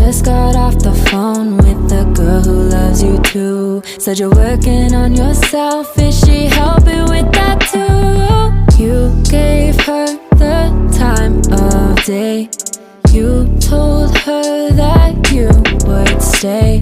just got off the phone with the girl who loves you too. Said you're working on yourself, is she helping with that too? You gave her the time of day. You told her that you would stay.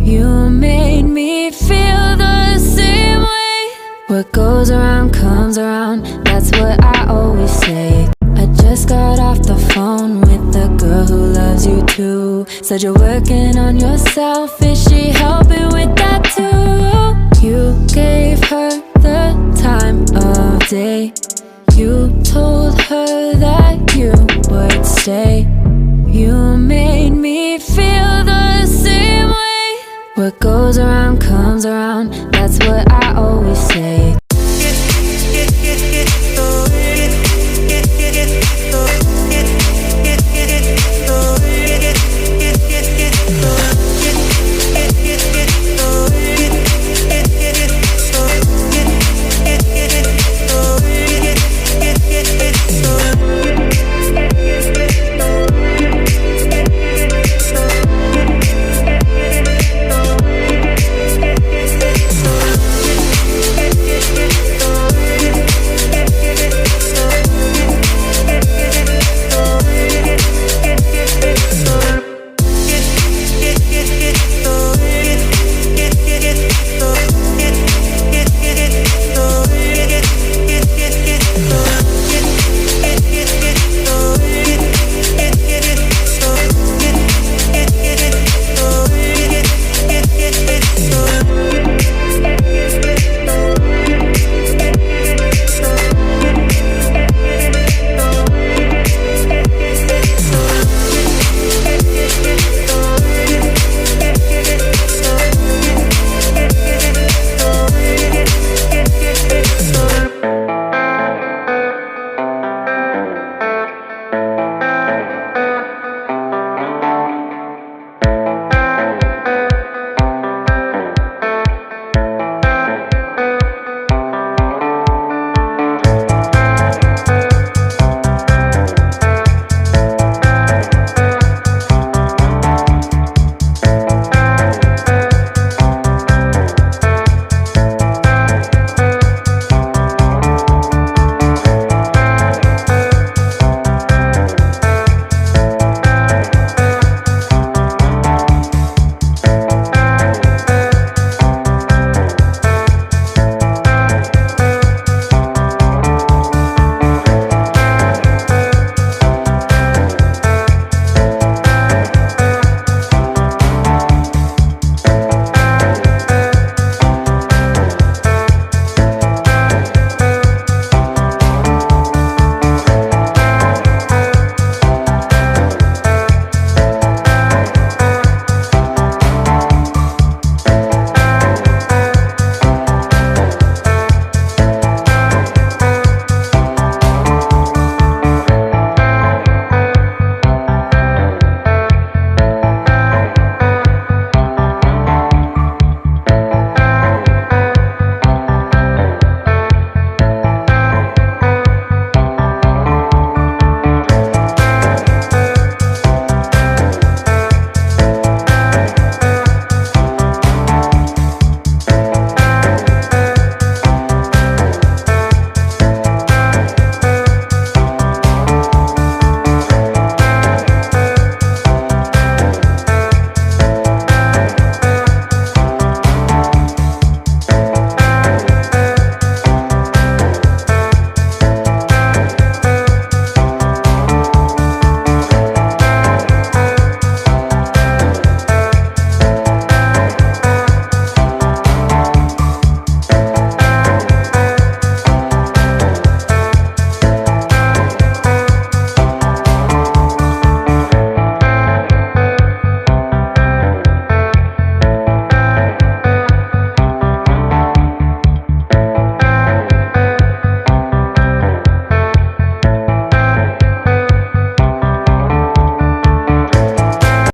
You made me feel the same way. What goes around comes around, that's what I always say. I just got off the phone with the girl who loves you too. Said you're working on yourself, is she helping with that too? You gave her the time of day. You told her that you would stay. You made me feel the same way. What goes around comes around, that's what I